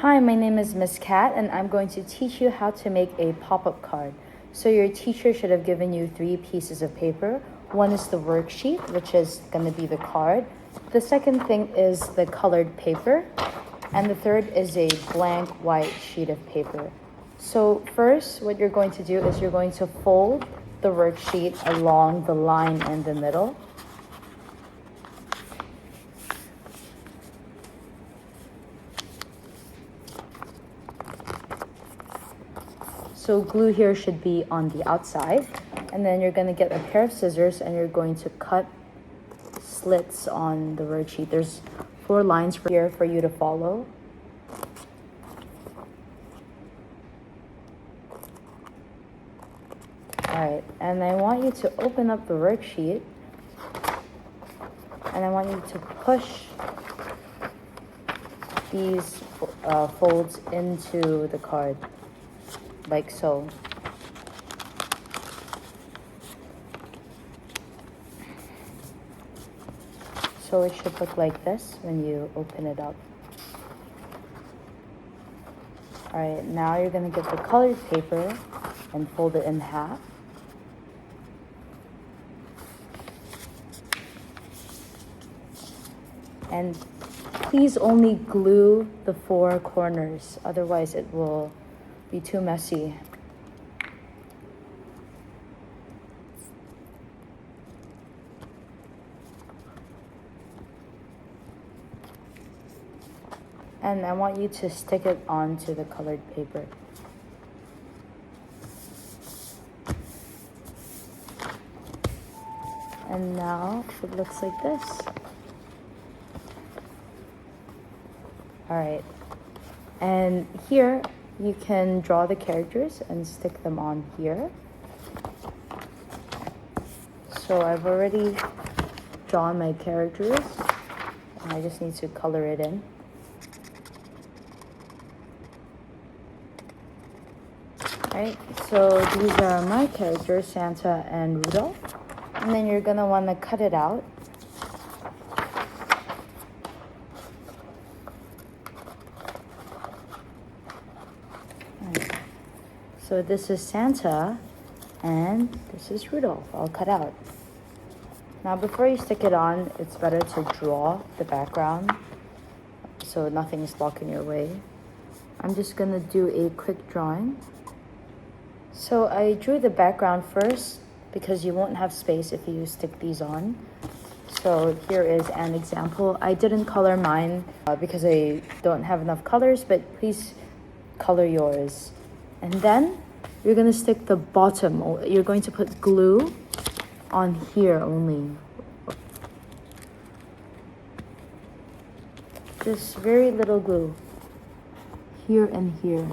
Hi, my name is Miss Kat, and I'm going to teach you how to make a pop-up card. So your teacher should have given you 3 pieces of paper. One is the worksheet, which is going to be the card. The second thing is the colored paper. And the third is a blank white sheet of paper. So first, what you're going to do is you're going to fold the worksheet along the line in the middle. So glue here should be on the outside. And then you're going to get a pair of scissors and you're going to cut slits on the worksheet. There's 4 lines here for you to follow. Alright, and I want you to open up the worksheet and I want you to push these folds into the card, like so. So it should look like this when you open it up. Alright, now you're going to get the colored paper and fold it in half. And please only glue the 4 corners, otherwise it will be too messy. And I want you to stick it onto the colored paper. And now it looks like this. Alright, and here you can draw the characters and stick them on here. So I've already drawn my characters and I just need to color it in. Alright, so these are my characters, Santa and Rudolph. And then you're gonna wanna cut it out. So this is Santa and this is Rudolph, all cut out. Now before you stick it on, it's better to draw the background so nothing is blocking your way. I'm just gonna do a quick drawing. So I drew the background first because you won't have space if you stick these on. So here is an example. I didn't color mine because I don't have enough colors, but please color yours. And then you're going to stick the bottom. You're going to put glue on here only. Just very little glue. Here and here.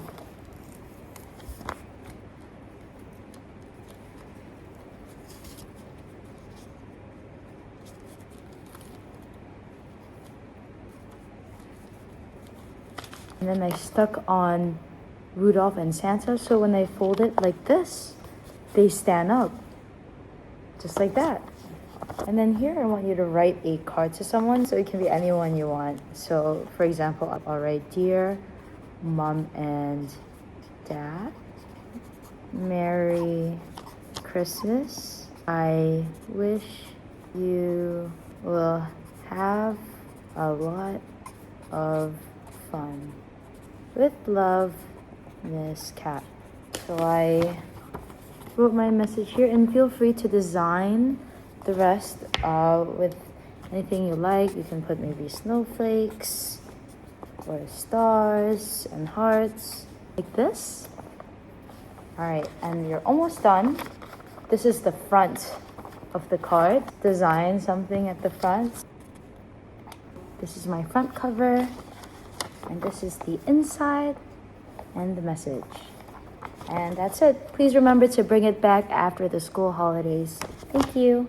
And then I stuck on Rudolph and Santa, so when I fold it like this, they stand up, just like that. And then here I want you to write a card to someone, so it can be anyone you want. So for example, I'll write, Dear Mom and Dad, Merry Christmas. I wish you will have a lot of fun. With love, Miss Kat. So I wrote my message here, and feel free to design the rest with anything you like. You can put maybe snowflakes or stars and hearts like this. Alright, and you're almost done. This is the front of the card. Design something at the front. This is my front cover. And this is the inside and the message. And that's it. Please remember to bring it back after the school holidays. Thank you.